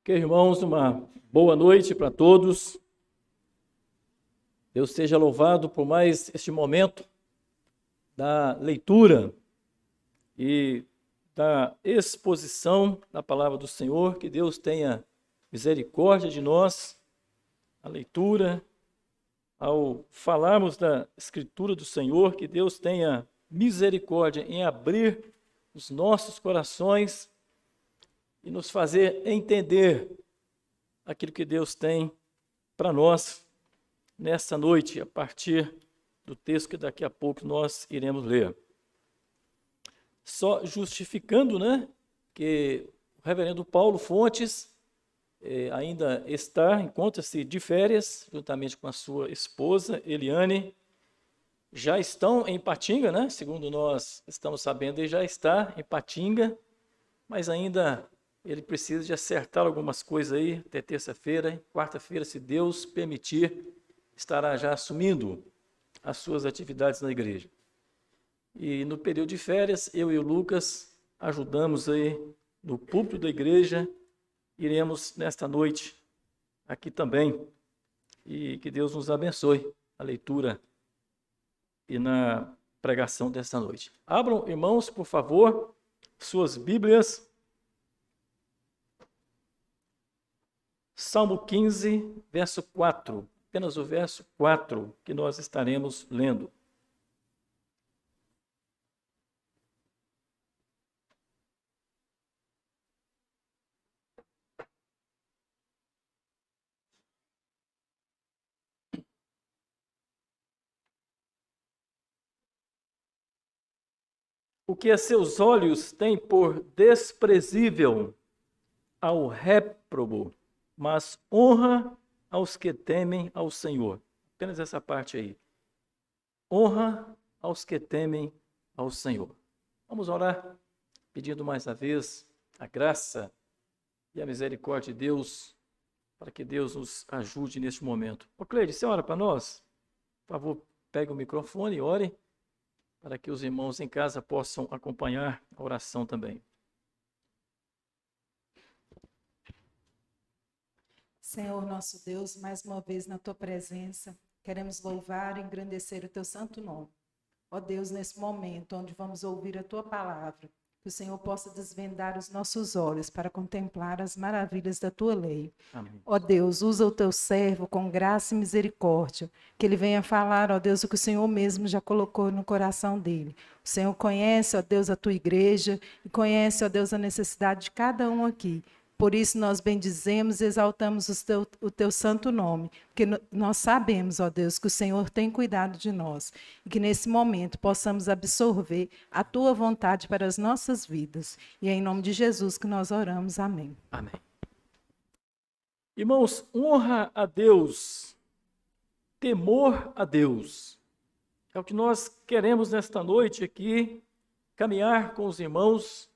Ok, irmãos, uma boa noite para todos. Deus seja louvado por mais este momento da leitura e da exposição da palavra do Senhor. Que Deus tenha misericórdia de nós, a leitura, ao falarmos da Escritura do Senhor, que Deus tenha misericórdia em abrir os nossos corações e nos fazer entender aquilo que Deus tem para nós nessa noite, a partir do texto que daqui a pouco nós iremos ler. Só justificando, que o reverendo Paulo Fontes ainda encontra-se de férias, juntamente com a sua esposa, Eliane, já estão em Ipatinga, segundo nós estamos sabendo, ele já está em Ipatinga, mas ainda ele precisa de acertar algumas coisas aí até terça-feira. Quarta-feira, se Deus permitir, estará já assumindo as suas atividades na igreja. E no período de férias, eu e o Lucas ajudamos aí no púlpito da igreja. Iremos nesta noite aqui também. E que Deus nos abençoe na leitura e na pregação desta noite. Abram, irmãos, por favor, suas Bíblias. Salmo 15, verso 4. Apenas o verso 4 que nós estaremos lendo. O que a seus olhos têm por desprezível ao réprobo, mas honra aos que temem ao Senhor. Apenas essa parte aí. Honra aos que temem ao Senhor. Vamos orar, pedindo mais uma vez a graça e a misericórdia de Deus, para que Deus nos ajude neste momento. Ô Cleide, você ora para nós? Por favor, pegue o microfone e ore, para que os irmãos em casa possam acompanhar a oração também. Senhor nosso Deus, mais uma vez na tua presença, queremos louvar e engrandecer o teu santo nome. Ó Deus, nesse momento onde vamos ouvir a tua palavra, que o Senhor possa desvendar os nossos olhos para contemplar as maravilhas da tua lei. Amém. Ó Deus, usa o teu servo com graça e misericórdia, que ele venha falar, ó Deus, o que o Senhor mesmo já colocou no coração dele. O Senhor conhece, ó Deus, a tua igreja e conhece, ó Deus, a necessidade de cada um aqui. Por isso nós bendizemos e exaltamos o teu santo nome, porque nós sabemos, ó Deus, que o Senhor tem cuidado de nós e que nesse momento possamos absorver a tua vontade para as nossas vidas. E é em nome de Jesus que nós oramos. Amém. Amém. Irmãos, honra a Deus, temor a Deus. É o que nós queremos nesta noite aqui, caminhar com os irmãos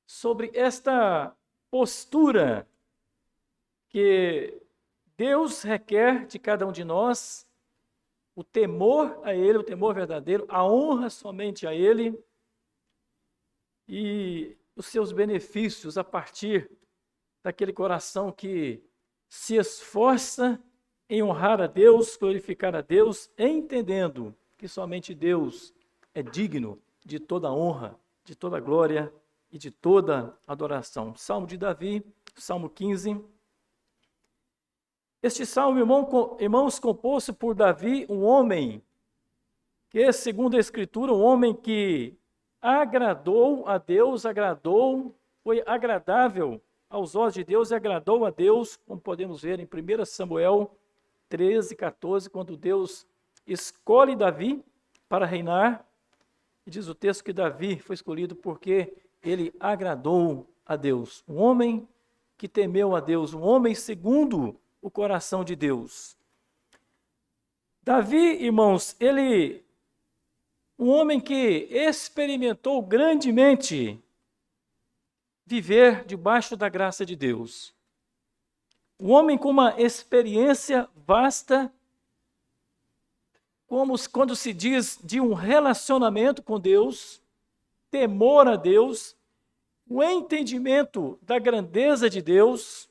sobre esta postura que Deus requer de cada um de nós, o temor a Ele, o temor verdadeiro, a honra somente a Ele e os seus benefícios a partir daquele coração que se esforça em honrar a Deus, glorificar a Deus, entendendo que somente Deus é digno de toda honra, de toda glória e de toda adoração. Salmo de Davi, Salmo 15. Este salmo, irmãos, composto por Davi, um homem que, segundo a Escritura, um homem que agradou a Deus, foi agradável aos olhos de Deus e agradou a Deus, como podemos ver em 1 Samuel 13, 14, quando Deus escolhe Davi para reinar. E diz o texto que Davi foi escolhido porque ele agradou a Deus. Um homem que temeu a Deus, um homem segundo o coração de Deus. Davi, irmãos, um homem que experimentou grandemente viver debaixo da graça de Deus. Um homem com uma experiência vasta, como quando se diz de um relacionamento com Deus, temor a Deus, o entendimento da grandeza de Deus.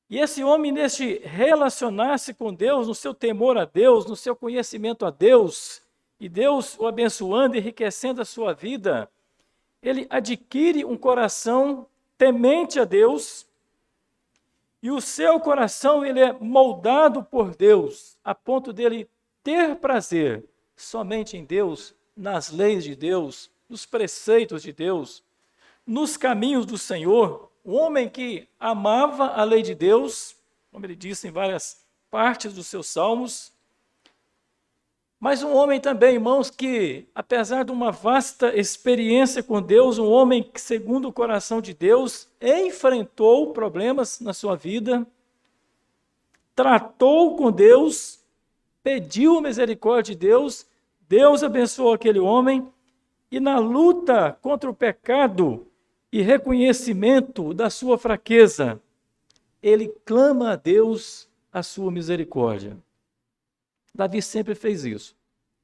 E esse homem, neste relacionar-se com Deus, no seu temor a Deus, no seu conhecimento a Deus, e Deus o abençoando e enriquecendo a sua vida, ele adquire um coração temente a Deus, e o seu coração ele é moldado por Deus, a ponto dele ter prazer somente em Deus, nas leis de Deus, nos preceitos de Deus, nos caminhos do Senhor. O homem que amava a lei de Deus, como ele disse em várias partes dos seus salmos, mas um homem também, irmãos, que apesar de uma vasta experiência com Deus, um homem que, segundo o coração de Deus, enfrentou problemas na sua vida, tratou com Deus, pediu a misericórdia de Deus, Deus abençoou aquele homem, e na luta contra o pecado e reconhecimento da sua fraqueza, ele clama a Deus a sua misericórdia. Davi sempre fez isso.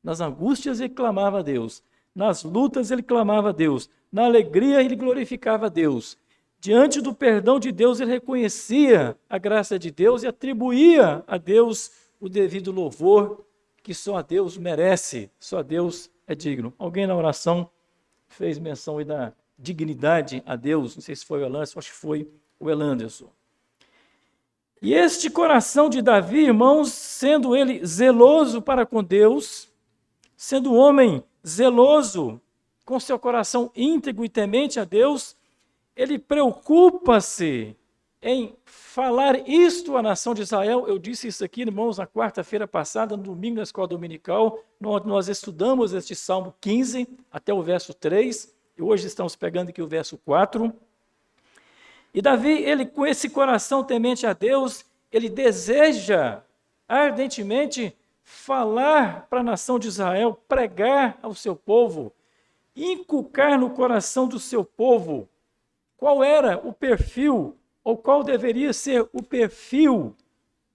Nas angústias ele clamava a Deus, nas lutas ele clamava a Deus, na alegria ele glorificava a Deus. Diante do perdão de Deus ele reconhecia a graça de Deus e atribuía a Deus o devido louvor que só a Deus merece, só Deus é digno. Alguém na oração fez menção aí da dignidade a Deus, não sei se foi o Elanderson, acho que foi o Elanderson. E este coração de Davi, irmãos, sendo ele zeloso para com Deus, sendo um homem zeloso, com seu coração íntegro e temente a Deus, ele preocupa-se em falar isto à nação de Israel. Eu disse isso aqui, irmãos, na quarta-feira passada, no domingo na escola dominical, nós estudamos este Salmo 15 até o verso 3, e hoje estamos pegando aqui o verso 4. E Davi, ele com esse coração temente a Deus, ele deseja ardentemente falar para a nação de Israel, pregar ao seu povo, inculcar no coração do seu povo qual era o perfil, ou qual deveria ser o perfil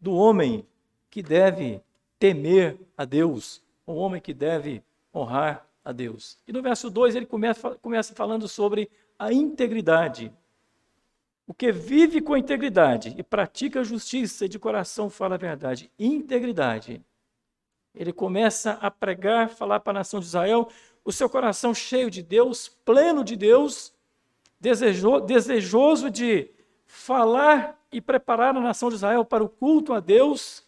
do homem que deve temer a Deus, o homem que deve honrar a Deus. E no verso 2 ele começa falando sobre a integridade. O que vive com integridade e pratica a justiça e de coração fala a verdade. Integridade. Ele começa a pregar, falar para a nação de Israel, o seu coração cheio de Deus, pleno de Deus, desejoso de falar e preparar a nação de Israel para o culto a Deus.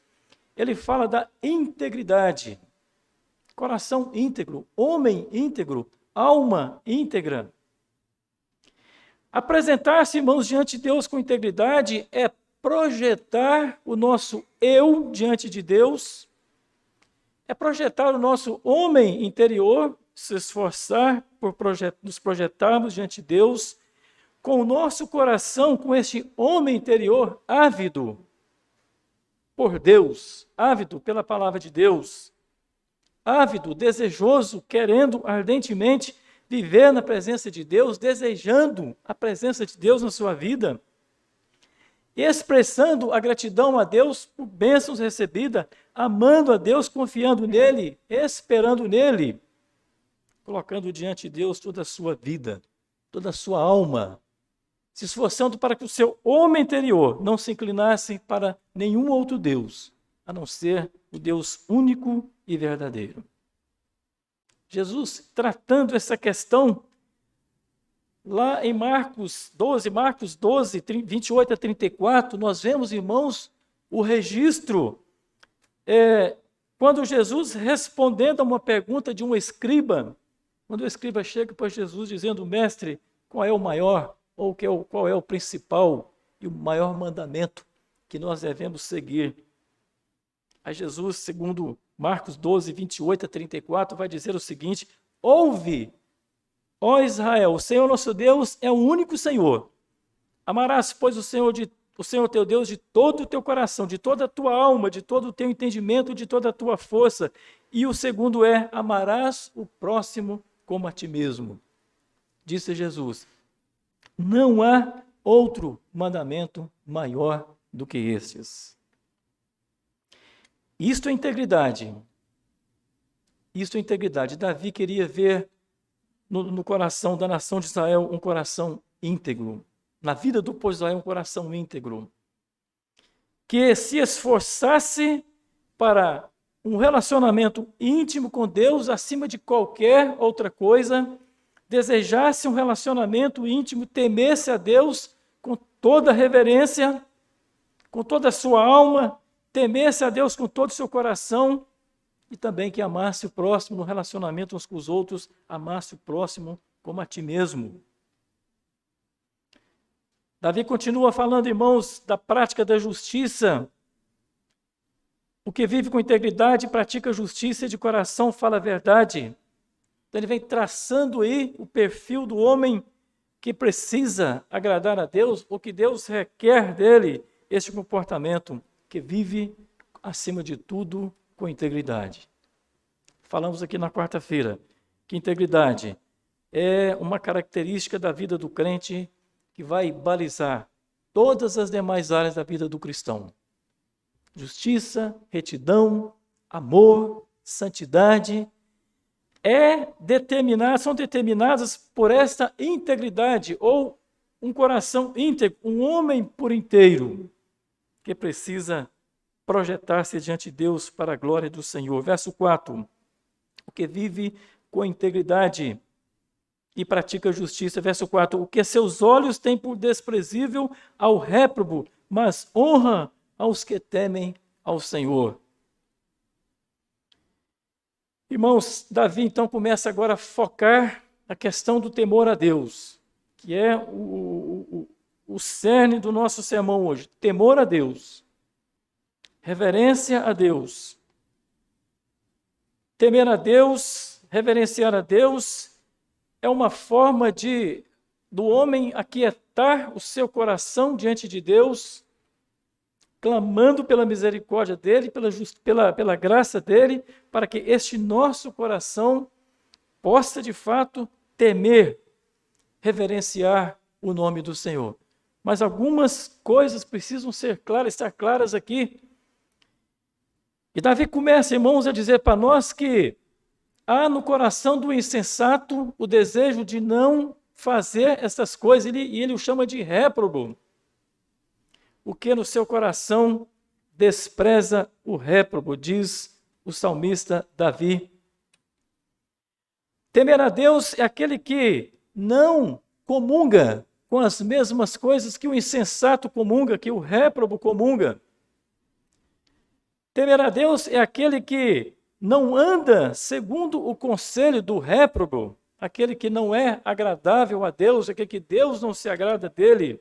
Ele fala da integridade. Coração íntegro, homem íntegro, alma íntegra. Apresentar-se, irmãos, diante de Deus com integridade é projetar o nosso eu diante de Deus, é projetar o nosso homem interior, se esforçar por nos projetarmos diante de Deus, com o nosso coração, com este homem interior ávido por Deus, ávido pela palavra de Deus, ávido, desejoso, querendo ardentemente viver na presença de Deus, desejando a presença de Deus na sua vida, expressando a gratidão a Deus por bênçãos recebidas, amando a Deus, confiando nele, esperando nele, colocando diante de Deus toda a sua vida, toda a sua alma, se esforçando para que o seu homem interior não se inclinasse para nenhum outro Deus, a não ser o Deus único e verdadeiro. Jesus tratando essa questão lá em Marcos 12, 28 a 34, nós vemos, irmãos, o registro, quando Jesus respondendo a uma pergunta de um escriba, quando o escriba chega para Jesus dizendo, mestre, qual é o maior, ou qual é o principal e o maior mandamento que nós devemos seguir? Aí Jesus, segundo Marcos 12, 28 a 34, vai dizer o seguinte, ouve, ó Israel, o Senhor nosso Deus é o único Senhor. Amarás, pois, o Senhor teu Deus de todo o teu coração, de toda a tua alma, de todo o teu entendimento, de toda a tua força. E o segundo é, amarás o próximo como a ti mesmo. Disse Jesus, não há outro mandamento maior do que estes. Isto é integridade. Isto é integridade. Davi queria ver no coração da nação de Israel um coração íntegro. Na vida do povo de Israel um coração íntegro. Que se esforçasse para um relacionamento íntimo com Deus acima de qualquer outra coisa, desejasse um relacionamento íntimo, temesse a Deus com toda reverência, com toda a sua alma, temesse a Deus com todo o seu coração, e também que amasse o próximo no relacionamento uns com os outros, amasse o próximo como a ti mesmo. Davi continua falando, irmãos, da prática da justiça. O que vive com integridade, pratica justiça e de coração fala a verdade. Então ele vem traçando aí o perfil do homem que precisa agradar a Deus, ou que Deus requer dele este comportamento, que vive, acima de tudo, com integridade. Falamos aqui na quarta-feira que integridade é uma característica da vida do crente que vai balizar todas as demais áreas da vida do cristão. Justiça, retidão, amor, santidade, são determinadas por esta integridade, ou um coração íntegro, um homem por inteiro, que precisa projetar-se diante de Deus para a glória do Senhor. Verso 4, o que vive com integridade e pratica justiça. Verso 4, o que seus olhos têm por desprezível ao réprobo, mas honra aos que temem ao Senhor. Irmãos, Davi então começa agora a focar a questão do temor a Deus, que é o cerne do nosso sermão hoje. Temor a Deus, reverência a Deus. Temer a Deus, reverenciar a Deus, é uma forma do homem aquietar o seu coração diante de Deus, clamando pela misericórdia dele, pela graça dele, para que este nosso coração possa, de fato, temer, reverenciar o nome do Senhor. Mas algumas coisas precisam estar claras aqui. E Davi começa, irmãos, a dizer para nós que há no coração do insensato o desejo de não fazer essas coisas, e ele o chama de réprobo. O que no seu coração despreza o réprobo, diz o salmista Davi. Temer a Deus é aquele que não comunga com as mesmas coisas que o insensato comunga, que o réprobo comunga. Temer a Deus é aquele que não anda segundo o conselho do réprobo, aquele que não é agradável a Deus, aquele que Deus não se agrada dele.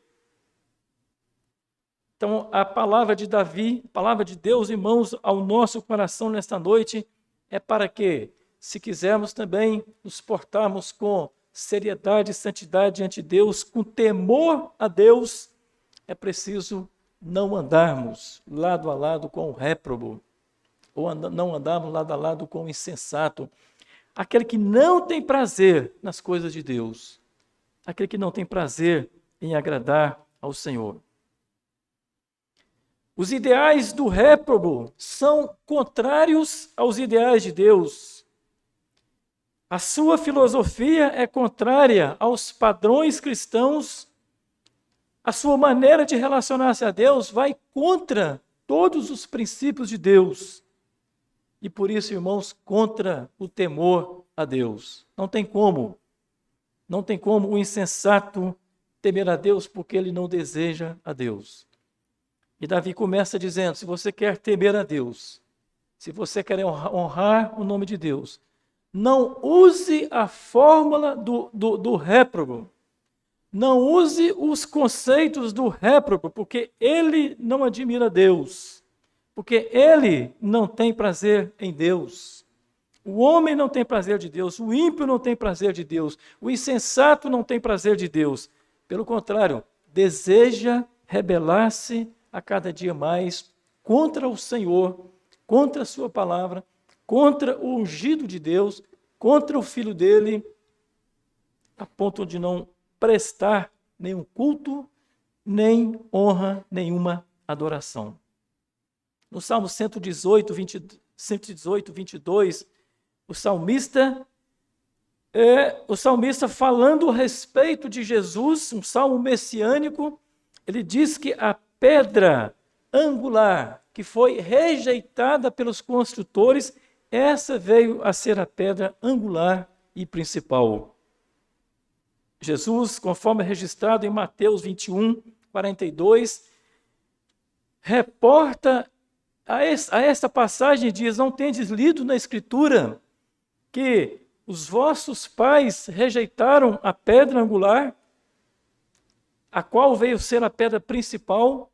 Então, a palavra de Davi, a palavra de Deus, irmãos, ao nosso coração nesta noite, é para que, se quisermos também nos portarmos com seriedade e santidade diante de Deus, com temor a Deus, é preciso não andarmos lado a lado com o réprobo, ou não andarmos lado a lado com o insensato, aquele que não tem prazer nas coisas de Deus, aquele que não tem prazer em agradar ao Senhor. Os ideais do réprobo são contrários aos ideais de Deus. A sua filosofia é contrária aos padrões cristãos. A sua maneira de relacionar-se a Deus vai contra todos os princípios de Deus. E por isso, irmãos, contra o temor a Deus. Não tem como o insensato temer a Deus porque ele não deseja a Deus. E Davi começa dizendo, se você quer temer a Deus, se você quer honrar o nome de Deus, não use a fórmula do réprobo. Não use os conceitos do réprobo, porque ele não admira Deus. Porque ele não tem prazer em Deus. O homem não tem prazer de Deus. O ímpio não tem prazer de Deus. O insensato não tem prazer de Deus. Pelo contrário, deseja rebelar-se a cada dia mais contra o Senhor, contra a sua palavra, contra o ungido de Deus, contra o Filho dele, a ponto de não prestar nenhum culto, nem honra, nenhuma adoração. No Salmo 118, 22, o salmista o salmista falando a respeito de Jesus, um salmo messiânico, ele diz que a pedra angular que foi rejeitada pelos construtores, essa veio a ser a pedra angular e principal. Jesus, conforme registrado em Mateus 21, 42, reporta a esta passagem, diz: não tendes lido na Escritura que os vossos pais rejeitaram a pedra angular, a qual veio ser a pedra principal?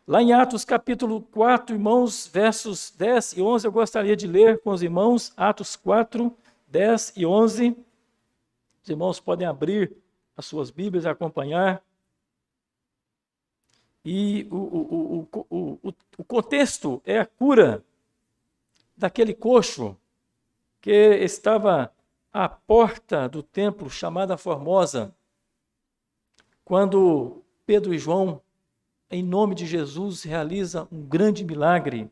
Lá em Atos capítulo 4, irmãos, versos 10 e 11, eu gostaria de ler com os irmãos, Atos 4, 10 e 11. Os irmãos podem abrir as suas Bíblias e acompanhar. E o contexto é a cura daquele coxo que estava à porta do templo chamada Formosa, quando Pedro e João, em nome de Jesus, realizam um grande milagre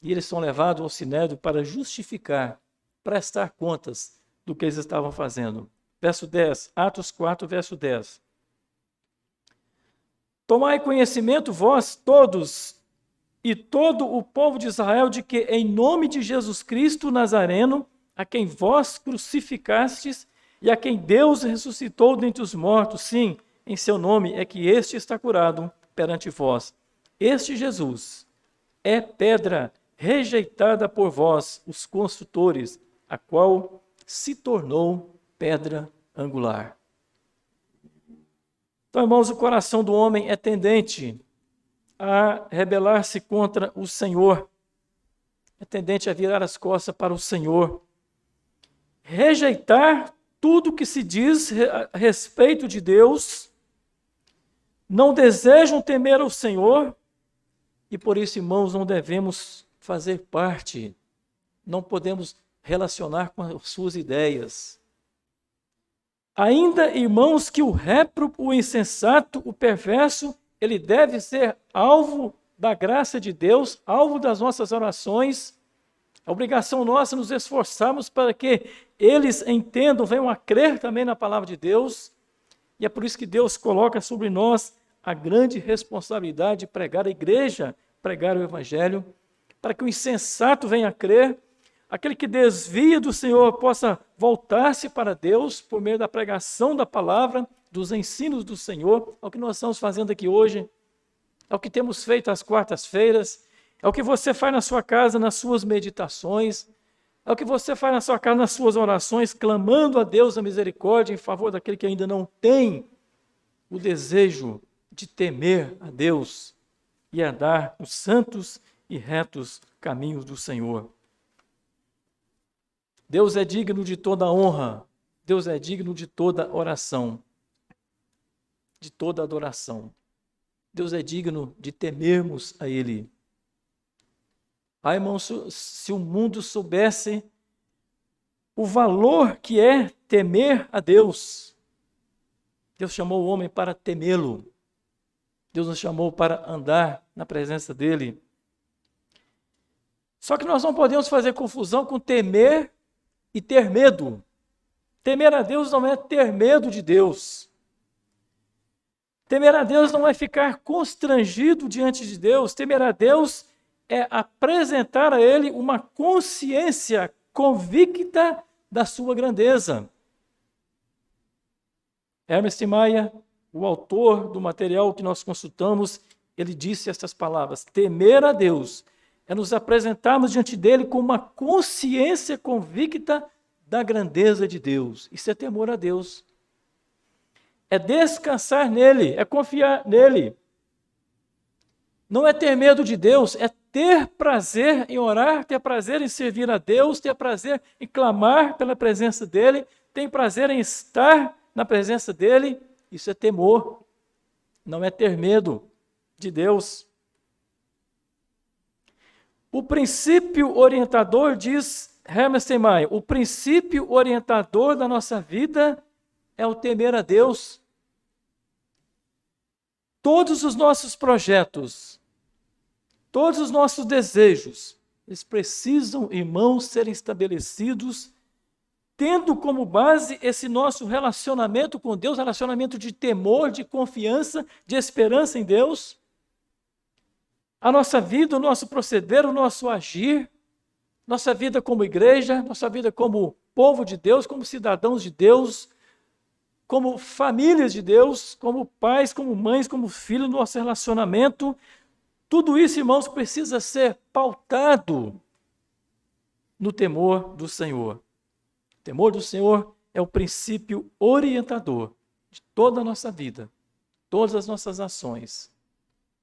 e eles são levados ao Sinédrio para justificar, prestar contas do que eles estavam fazendo. Verso 10, Atos 4, verso 10. Tomai conhecimento vós todos e todo o povo de Israel de que em nome de Jesus Cristo Nazareno, a quem vós crucificastes e a quem Deus ressuscitou dentre os mortos, sim, em seu nome é que este está curado perante vós. Este Jesus é pedra rejeitada por vós, os construtores, a qual se tornou pedra angular. Então, irmãos, o coração do homem é tendente a rebelar-se contra o Senhor, é tendente a virar as costas para o Senhor, rejeitar tudo que se diz a respeito de Deus, não desejam temer ao Senhor, e por isso, irmãos, não devemos fazer parte, não podemos relacionar com as suas ideias. Ainda, irmãos, que o réprobo, o insensato, o perverso, ele deve ser alvo da graça de Deus, alvo das nossas orações. A obrigação nossa é nos esforçarmos para que eles entendam, venham a crer também na palavra de Deus. E é por isso que Deus coloca sobre nós a grande responsabilidade de pregar a igreja, pregar o evangelho, para que o insensato venha a crer, aquele que desvia do Senhor possa voltar-se para Deus por meio da pregação da palavra, dos ensinos do Senhor. É o que nós estamos fazendo aqui hoje, é o que temos feito às quartas-feiras, é o que você faz na sua casa, nas suas meditações, é o que você faz na sua casa, nas suas orações, clamando a Deus a misericórdia em favor daquele que ainda não tem o desejo de temer a Deus e andar os santos e retos caminhos do Senhor. Deus é digno de toda honra, Deus é digno de toda oração, de toda adoração. Deus é digno de temermos a Ele. Irmãos, se o mundo soubesse o valor que é temer a Deus, Deus chamou o homem para temê-lo. Deus nos chamou para andar na presença dEle. Só que nós não podemos fazer confusão com temer e ter medo. Temer a Deus não é ter medo de Deus. Temer a Deus não é ficar constrangido diante de Deus. Temer a Deus é apresentar a Ele uma consciência convicta da sua grandeza. Ernest Maia, o autor do material que nós consultamos, ele disse estas palavras: temer a Deus é nos apresentarmos diante dele com uma consciência convicta da grandeza de Deus. Isso é temor a Deus. É descansar nele, é confiar nele. Não é ter medo de Deus, é ter prazer em orar, ter prazer em servir a Deus, ter prazer em clamar pela presença dele, ter prazer em estar na presença dele. Isso é temor, não é ter medo de Deus. O princípio orientador, diz Ernest Maia, o princípio orientador da nossa vida é o temer a Deus. Todos os nossos projetos, todos os nossos desejos, eles precisam, irmãos, serem estabelecidos tendo como base esse nosso relacionamento com Deus, relacionamento de temor, de confiança, de esperança em Deus, a nossa vida, o nosso proceder, o nosso agir, nossa vida como igreja, nossa vida como povo de Deus, como cidadãos de Deus, como famílias de Deus, como pais, como mães, como filhos, nosso relacionamento, tudo isso, irmãos, precisa ser pautado no temor do Senhor. O temor do Senhor é o princípio orientador de toda a nossa vida, todas as nossas ações,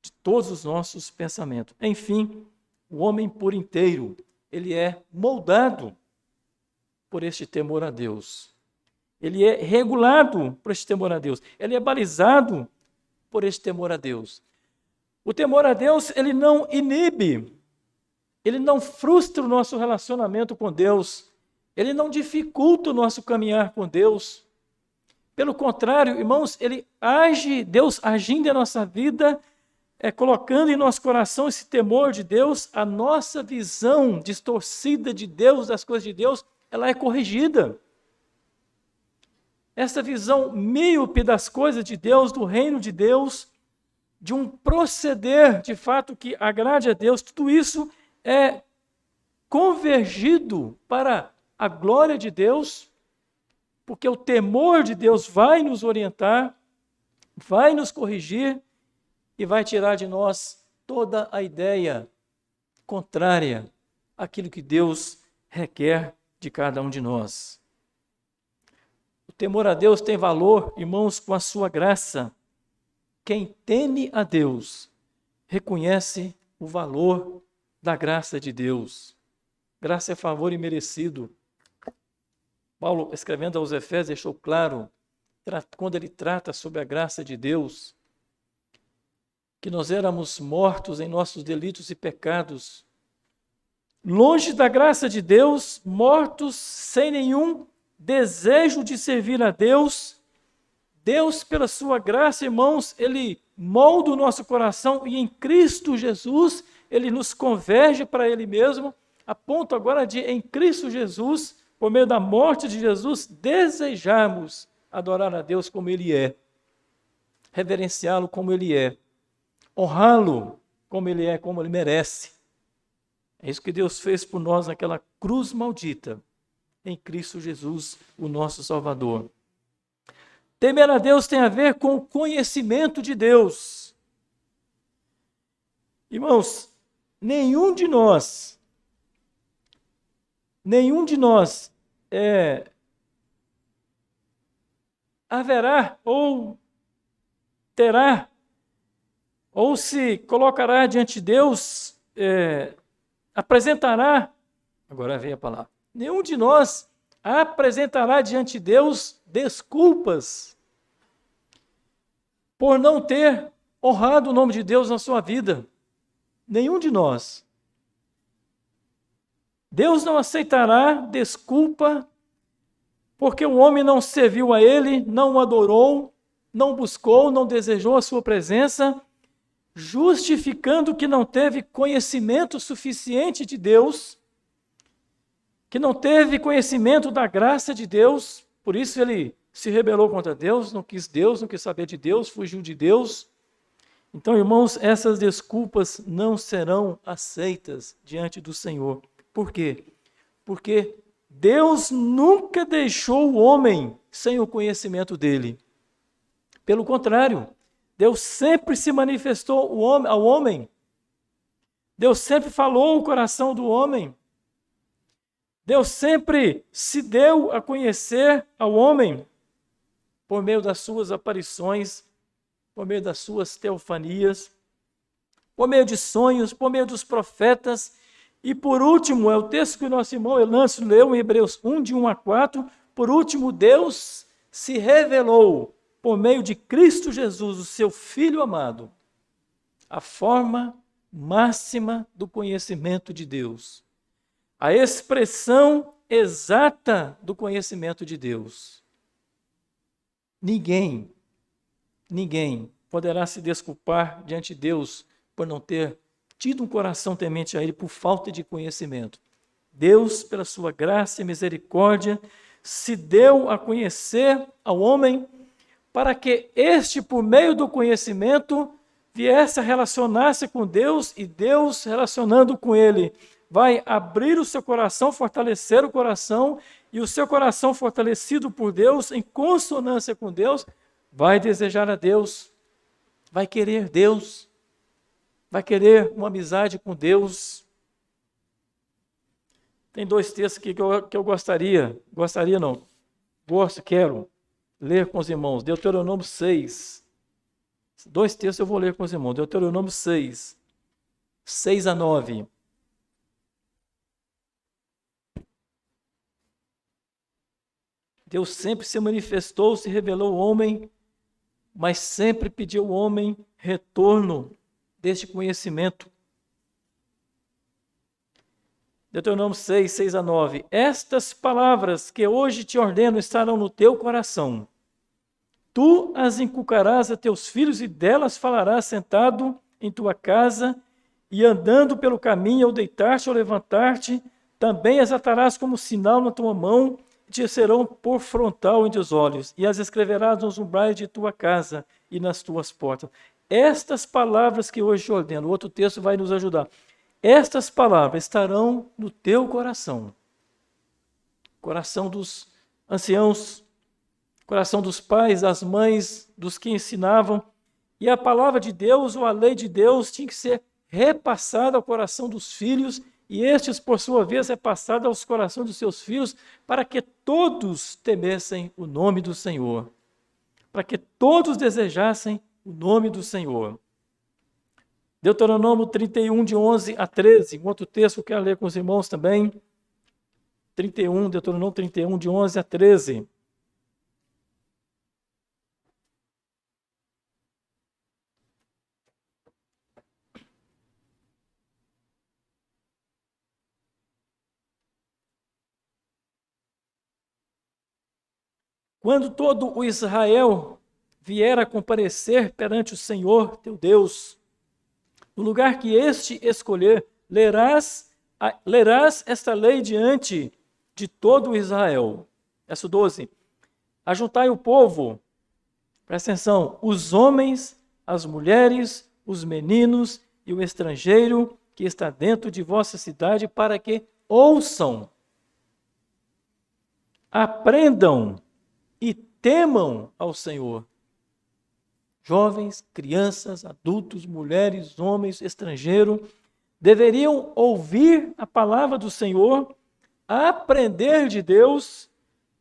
de todos os nossos pensamentos. Enfim, o homem por inteiro, ele é moldado por este temor a Deus. Ele é regulado por este temor a Deus. Ele é balizado por este temor a Deus. O temor a Deus, ele não inibe, ele não frustra o nosso relacionamento com Deus, ele não dificulta o nosso caminhar com Deus. Pelo contrário, irmãos, ele age, Deus agindo em nossa vida, colocando em nosso coração esse temor de Deus, a nossa visão distorcida de Deus, das coisas de Deus, ela é corrigida. Essa visão míope das coisas de Deus, do reino de Deus, de um proceder, de fato, que agrade a Deus, tudo isso é convergido para a glória de Deus, porque o temor de Deus vai nos orientar, vai nos corrigir e vai tirar de nós toda a ideia contrária àquilo que Deus requer de cada um de nós. O temor a Deus tem valor, irmãos, com a sua graça. Quem teme a Deus reconhece o valor da graça de Deus. Graça é favor imerecido. Paulo, escrevendo aos Efésios, deixou claro, quando ele trata sobre a graça de Deus, que nós éramos mortos em nossos delitos e pecados, longe da graça de Deus, mortos sem nenhum desejo de servir a Deus. Deus, pela sua graça, irmãos, ele molda o nosso coração e em Cristo Jesus, ele nos converge para ele mesmo, a ponto agora de, em Cristo Jesus, por meio da morte de Jesus, desejarmos adorar a Deus como ele é, reverenciá-lo como ele é, honrá-lo como ele é, como ele merece. É isso que Deus fez por nós naquela cruz maldita, em Cristo Jesus, o nosso Salvador. Temer a Deus tem a ver com o conhecimento de Deus. Irmãos, nenhum de nós haverá ou terá ou se colocará diante de Deus, apresentará, agora vem a palavra, nenhum de nós apresentará diante de Deus desculpas por não ter honrado o nome de Deus na sua vida. Nenhum de nós. Deus não aceitará desculpa porque o homem não serviu a ele, não o adorou, não buscou, não desejou a sua presença, justificando que não teve conhecimento suficiente de Deus, que não teve conhecimento da graça de Deus, por isso ele se rebelou contra Deus, não quis saber de Deus, fugiu de Deus. Então, irmãos, essas desculpas não serão aceitas diante do Senhor. Por quê? Porque Deus nunca deixou o homem sem o conhecimento dele. Pelo contrário, Deus sempre se manifestou ao homem. Deus sempre falou o coração do homem. Deus sempre se deu a conhecer ao homem por meio das suas aparições, por meio das suas teofanias, por meio de sonhos, por meio dos profetas. E por último, é o texto que o nosso irmão Elâncio leu em Hebreus 1, de 1 a 4, por último, Deus se revelou por meio de Cristo Jesus, o seu Filho amado, a forma máxima do conhecimento de Deus, a expressão exata do conhecimento de Deus. Ninguém poderá se desculpar diante de Deus por não ter tido um coração temente a Ele por falta de conhecimento. Deus, pela sua graça e misericórdia, se deu a conhecer ao homem, para que este, por meio do conhecimento, viesse a relacionar-se com Deus, e Deus, relacionando com ele, vai abrir o seu coração, fortalecer o coração, e o seu coração fortalecido por Deus, em consonância com Deus, vai desejar a Deus, vai querer Deus, vai querer uma amizade com Deus. Tem dois textos aqui que eu quero ler com os irmãos. Deuteronômio 6. Dois textos eu vou ler com os irmãos. Deuteronômio 6, 6 a 9. Deus sempre se manifestou, se revelou ao homem, mas sempre pediu ao homem retorno deste conhecimento. Deuteronômio 6, 6 a 9. Estas palavras que hoje te ordeno estarão no teu coração. Tu as inculcarás a teus filhos e delas falarás sentado em tua casa e andando pelo caminho, ao deitar-te ou levantar-te, também as atarás como sinal na tua mão e te serão por frontal entre os olhos, e as escreverás nos umbrais de tua casa e nas tuas portas. Estas palavras que hoje te ordeno, o outro texto vai nos ajudar. Estas palavras estarão no teu coração, coração dos anciãos, coração dos pais, das mães, dos que ensinavam. E a palavra de Deus, ou a lei de Deus, tinha que ser repassada ao coração dos filhos, e estes, por sua vez, repassados aos corações dos seus filhos, para que todos temessem o nome do Senhor, para que todos desejassem o nome do Senhor. Deuteronômio 31, de 11 a 13, um outro texto que eu quero ler com os irmãos também. Deuteronômio 31, de 11 a 13. Quando todo o Israel vier a comparecer perante o Senhor teu Deus, no lugar que este escolher, lerás esta lei diante de todo o Israel. Verso 12. Ajuntai o povo, presta atenção, os homens, as mulheres, os meninos e o estrangeiro que está dentro de vossa cidade, para que ouçam, aprendam e temam ao Senhor. Jovens, crianças, adultos, mulheres, homens, estrangeiros, deveriam ouvir a palavra do Senhor, aprender de Deus,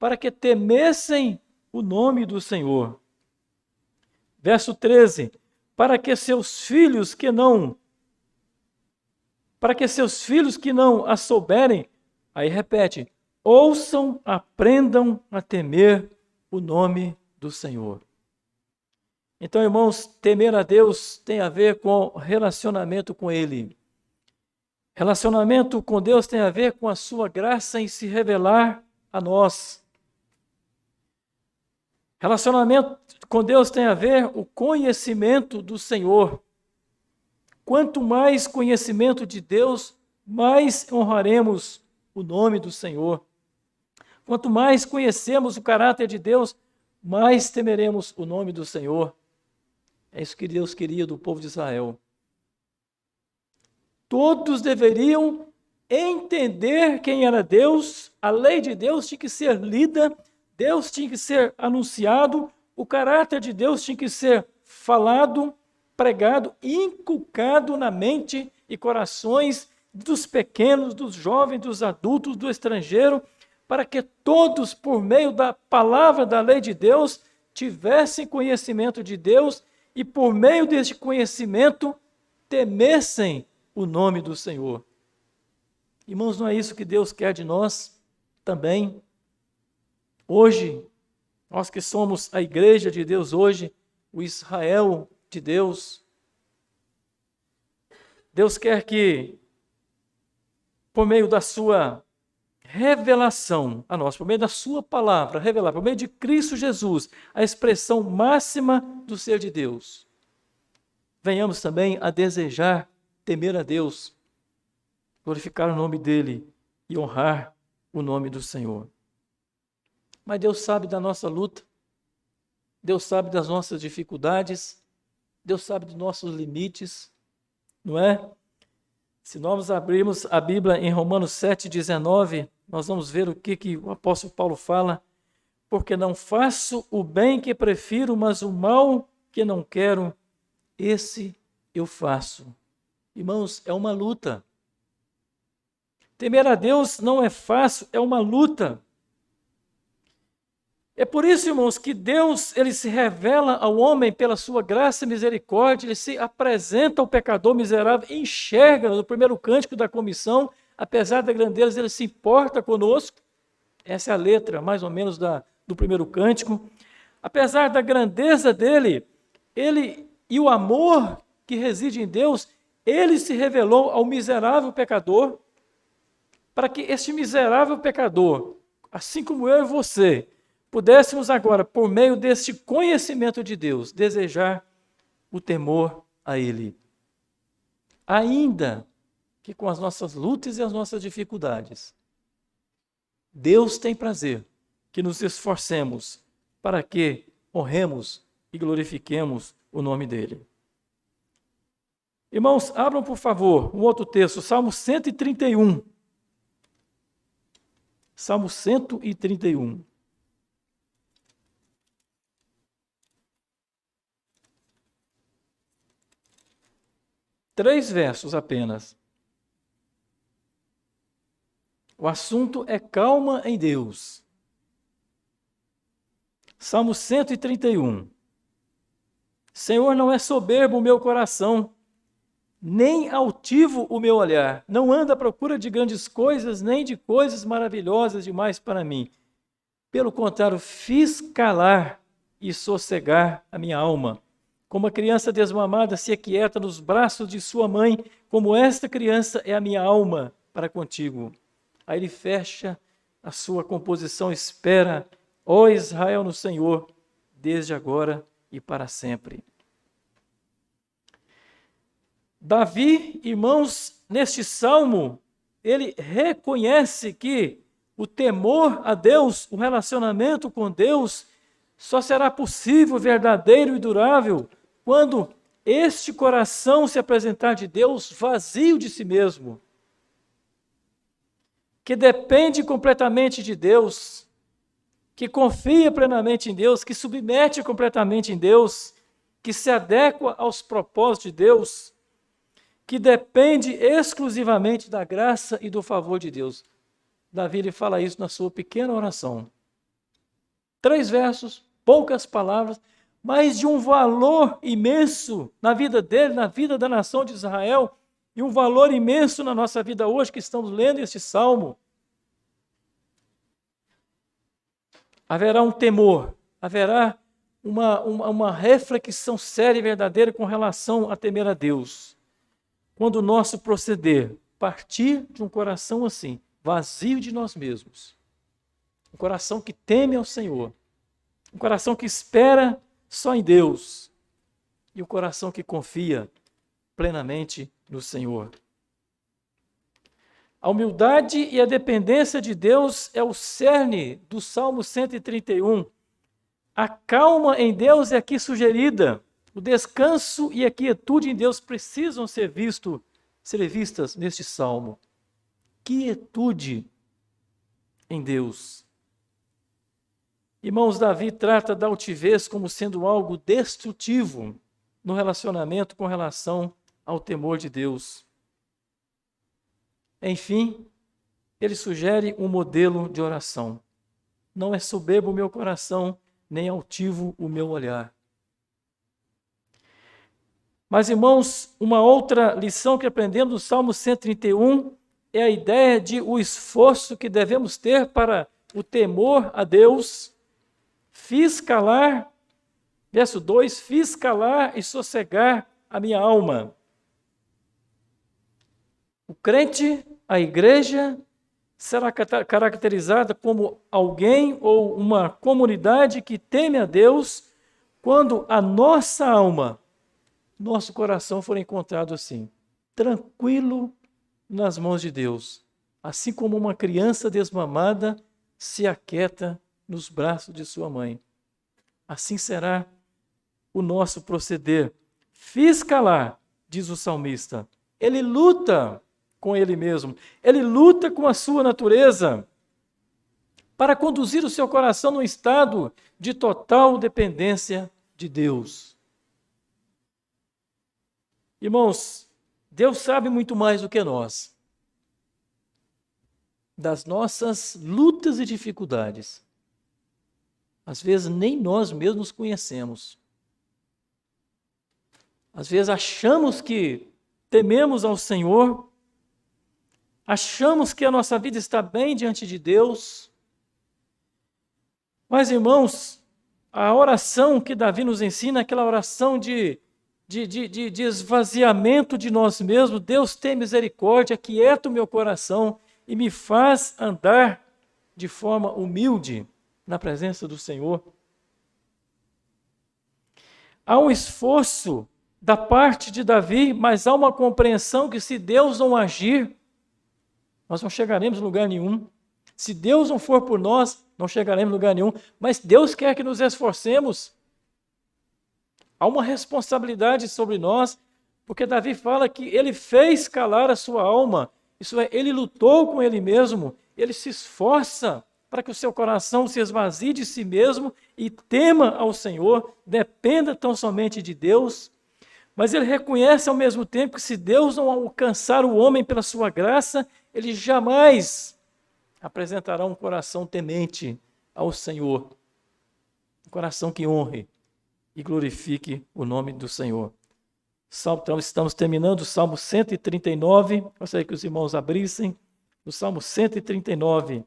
para que temessem o nome do Senhor. Verso 13, para que seus filhos que não a souberem, aí repete, ouçam, aprendam a temer o nome do Senhor. Então, irmãos, temer a Deus tem a ver com relacionamento com Ele. Relacionamento com Deus tem a ver com a sua graça em se revelar a nós. Relacionamento com Deus tem a ver com o conhecimento do Senhor. Quanto mais conhecimento de Deus, mais honraremos o nome do Senhor. Quanto mais conhecemos o caráter de Deus, mais temeremos o nome do Senhor. É isso que Deus queria do povo de Israel. Todos deveriam entender quem era Deus, a lei de Deus tinha que ser lida, Deus tinha que ser anunciado, o caráter de Deus tinha que ser falado, pregado, inculcado na mente e corações dos pequenos, dos jovens, dos adultos, do estrangeiro, para que todos, por meio da palavra da lei de Deus, tivessem conhecimento de Deus e, por meio deste conhecimento, temessem o nome do Senhor. Irmãos, não é isso que Deus quer de nós também? Hoje, nós que somos a igreja de Deus hoje, o Israel de Deus, Deus quer que, por meio da sua revelação a nós, por meio da sua palavra, revelar, por meio de Cristo Jesus, a expressão máxima do ser de Deus, venhamos também a desejar temer a Deus, glorificar o nome dele e honrar o nome do Senhor. Mas Deus sabe da nossa luta, Deus sabe das nossas dificuldades, Deus sabe dos nossos limites, não é? Se nós abrirmos a Bíblia em Romanos 7,19, nós vamos ver o que o apóstolo Paulo fala. Porque não faço o bem que prefiro, mas o mal que não quero, esse eu faço. Irmãos, é uma luta. Temer a Deus não é fácil, é uma luta. É por isso, irmãos, que Deus ele se revela ao homem pela sua graça e misericórdia, ele se apresenta ao pecador miserável, enxerga no primeiro cântico da comissão, apesar da grandeza, ele se importa conosco. Essa é a letra, mais ou menos, do primeiro cântico. Apesar da grandeza dele, ele e o amor que reside em Deus, ele se revelou ao miserável pecador, para que este miserável pecador, assim como eu e você, pudéssemos agora, por meio deste conhecimento de Deus, desejar o temor a Ele. Ainda que com as nossas lutas e as nossas dificuldades, Deus tem prazer que nos esforcemos para que honremos e glorifiquemos o nome dEle. Irmãos, abram por favor um outro texto, Salmo 131. Salmo 131. Três versos apenas. O assunto é calma em Deus. Salmo 131. Senhor, não é soberbo o meu coração, nem altivo o meu olhar. Não anda à procura de grandes coisas, nem de coisas maravilhosas demais para mim. Pelo contrário, fiz calar e sossegar a minha alma. Como a criança desmamada se aquieta nos braços de sua mãe, como esta criança é a minha alma para contigo. Aí ele fecha a sua composição, espera, ó Israel no Senhor, desde agora e para sempre. Davi, irmãos, neste salmo, ele reconhece que o temor a Deus, o relacionamento com Deus, só será possível, verdadeiro e durável, quando este coração se apresentar de Deus vazio de si mesmo, que depende completamente de Deus, que confia plenamente em Deus, que submete completamente em Deus, que se adequa aos propósitos de Deus, que depende exclusivamente da graça e do favor de Deus. Davi ele fala isso na sua pequena oração. 3 versos, poucas palavras, mas de um valor imenso na vida dele, na vida da nação de Israel, e um valor imenso na nossa vida hoje, que estamos lendo este salmo. Haverá um temor, haverá uma reflexão séria e verdadeira com relação a temer a Deus. Quando o nosso proceder partir de um coração assim, vazio de nós mesmos, um coração que teme ao Senhor, um coração que espera só em Deus e um coração que confia plenamente no Senhor. A humildade e a dependência de Deus é o cerne do Salmo 131. A calma em Deus é aqui sugerida. O descanso e a quietude em Deus precisam ser vistas neste salmo. Quietude em Deus. Irmãos, Davi trata da altivez como sendo algo destrutivo no relacionamento com relação ao temor de Deus. Enfim, ele sugere um modelo de oração. Não é soberbo o meu coração, nem altivo o meu olhar. Mas, irmãos, uma outra lição que aprendemos no Salmo 131 é a ideia de o esforço que devemos ter para o temor a Deus. Fiz calar, verso 2, fiz calar e sossegar a minha alma. O crente, a igreja, será caracterizada como alguém ou uma comunidade que teme a Deus quando a nossa alma, nosso coração for encontrado assim, tranquilo nas mãos de Deus, assim como uma criança desmamada se aquieta nos braços de sua mãe. Assim será o nosso proceder. Fiz calar, diz o salmista. Ele luta com ele mesmo. Ele luta com a sua natureza para conduzir o seu coração num estado de total dependência de Deus. Irmãos, Deus sabe muito mais do que nós das nossas lutas e dificuldades. Às vezes nem nós mesmos conhecemos. Às vezes achamos que tememos ao Senhor, achamos que a nossa vida está bem diante de Deus. Mas, irmãos, a oração que Davi nos ensina é aquela oração de esvaziamento de nós mesmos. Deus tem misericórdia, aquieta o meu coração e me faz andar de forma humilde na presença do Senhor. Há um esforço da parte de Davi, mas há uma compreensão que se Deus não agir, nós não chegaremos a lugar nenhum. Se Deus não for por nós, não chegaremos a lugar nenhum. Mas Deus quer que nos esforcemos. Há uma responsabilidade sobre nós, porque Davi fala que ele fez calar a sua alma. Isso é, ele lutou com ele mesmo, ele se esforça para que o seu coração se esvazie de si mesmo e tema ao Senhor, dependa tão somente de Deus. Mas ele reconhece ao mesmo tempo que se Deus não alcançar o homem pela sua graça, ele jamais apresentará um coração temente ao Senhor, um coração que honre e glorifique o nome do Senhor. Então, estamos terminando o Salmo 139, gostaria que os irmãos abrissem, o Salmo 139,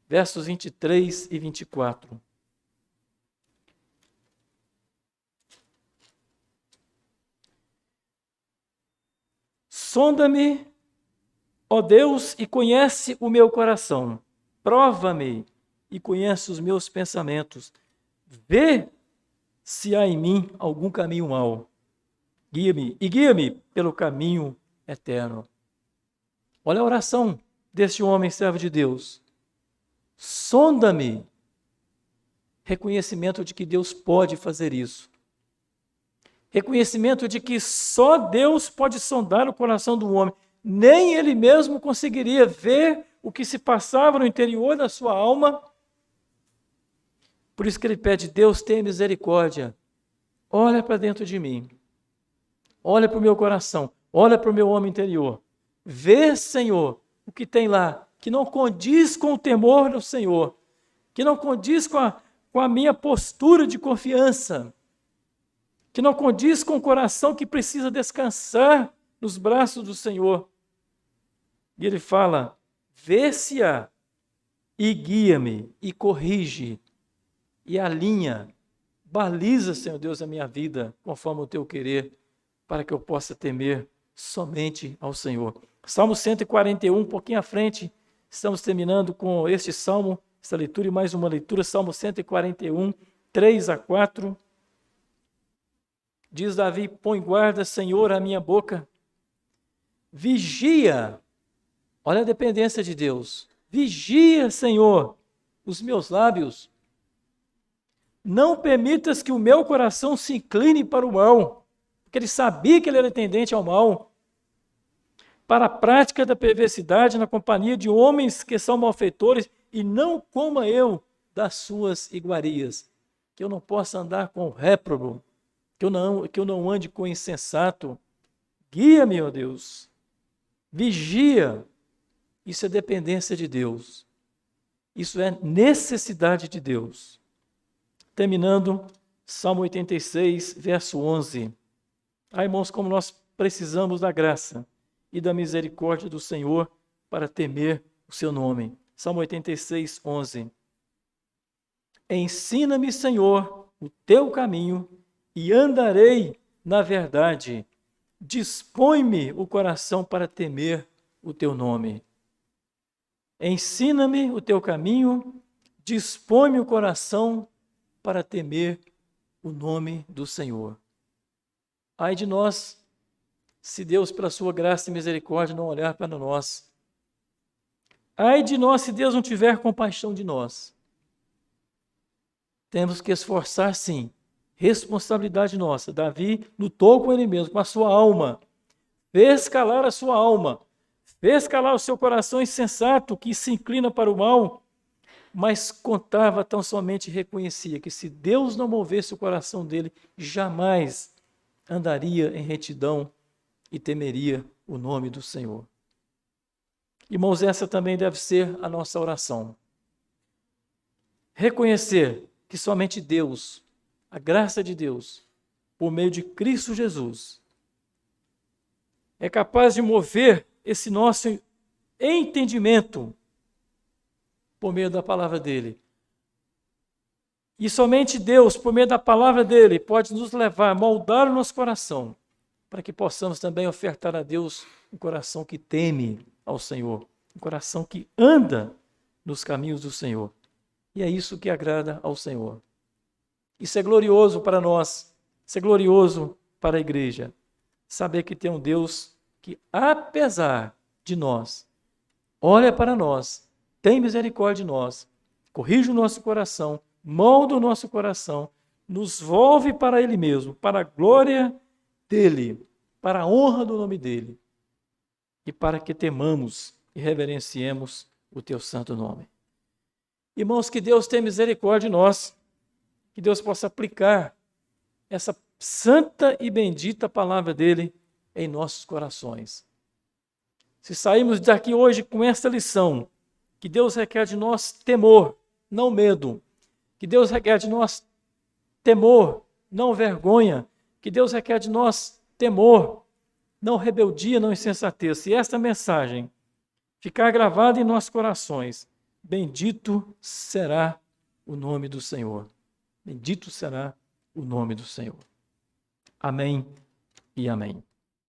versos 23 e 24. Sonda-me, ó Deus, e conhece o meu coração. Prova-me e conhece os meus pensamentos. Vê se há em mim algum caminho mau. Guia-me pelo caminho eterno. Olha a oração deste homem servo de Deus. Sonda-me. Reconhecimento de que Deus pode fazer isso. Reconhecimento de que só Deus pode sondar o coração do homem. Nem ele mesmo conseguiria ver o que se passava no interior da sua alma. Por isso que ele pede: Deus, tenha misericórdia. Olha para dentro de mim. Olha para o meu coração. Olha para o meu homem interior. Vê, Senhor, o que tem lá, que não condiz com o temor do Senhor, que não condiz com a minha postura de confiança, que não condiz com o coração que precisa descansar nos braços do Senhor. E ele fala: vê se há, e guia-me, e corrige, e alinha, baliza, Senhor Deus, a minha vida, conforme o teu querer, para que eu possa temer somente ao Senhor. Salmo 141, um pouquinho à frente, estamos terminando com este salmo, essa leitura e mais uma leitura, Salmo 141, 3 a 4. Diz Davi: põe guarda, Senhor, a minha boca. Vigia, olha a dependência de Deus. Vigia, Senhor, os meus lábios. Não permitas que o meu coração se incline para o mal, porque ele sabia que ele era tendente ao mal, para a prática da perversidade na companhia de homens que são malfeitores, e não coma eu das suas iguarias. Que eu não possa andar com o réprobo, que eu não ande com o insensato. Guia-me, ó Deus. Vigia. Isso é dependência de Deus. Isso é necessidade de Deus. Terminando, Salmo 86, verso 11. Irmãos, como nós precisamos da graça e da misericórdia do Senhor para temer o seu nome. Salmo 86, 11. Ensina-me, Senhor, o teu caminho e andarei na verdade. Dispõe-me o coração para temer o teu nome. Ensina-me o teu caminho, dispõe-me o coração para temer o nome do Senhor. Ai de nós, se Deus, pela sua graça e misericórdia, não olhar para nós. Ai de nós, se Deus não tiver compaixão de nós. temos que esforçar sim. Responsabilidade nossa. Davi lutou com ele mesmo, com a sua alma. Fez calar a sua alma. Fez calar o seu coração insensato que se inclina para o mal, mas contava tão somente e reconhecia que se Deus não movesse o coração dele, jamais andaria em retidão e temeria o nome do Senhor. Irmãos, essa também deve ser a nossa oração. Reconhecer que somente Deus, a graça de Deus, por meio de Cristo Jesus, é capaz de mover esse nosso entendimento por meio da palavra dele. E somente Deus, por meio da palavra dele, pode nos levar, moldar o nosso coração, para que possamos também ofertar a Deus um coração que teme ao Senhor, um coração que anda nos caminhos do Senhor. E é isso que agrada ao Senhor. Isso é glorioso para nós, isso é glorioso para a igreja. Saber que tem um Deus que, apesar de nós, olha para nós, tem misericórdia de nós, corrige o nosso coração, molda o nosso coração, nos volve para Ele mesmo, para a glória dEle, para a honra do nome dEle, e para que temamos e reverenciemos o Teu santo nome. Irmãos, que Deus tenha misericórdia de nós, que Deus possa aplicar essa santa e bendita palavra dEle em nossos corações. Se sairmos daqui hoje com esta lição, que Deus requer de nós temor, não medo, que Deus requer de nós temor, não vergonha, que Deus requer de nós temor, não rebeldia, não insensatez. Se esta mensagem ficar gravada em nossos corações, bendito será o nome do Senhor. Bendito será o nome do Senhor. Amém e amém.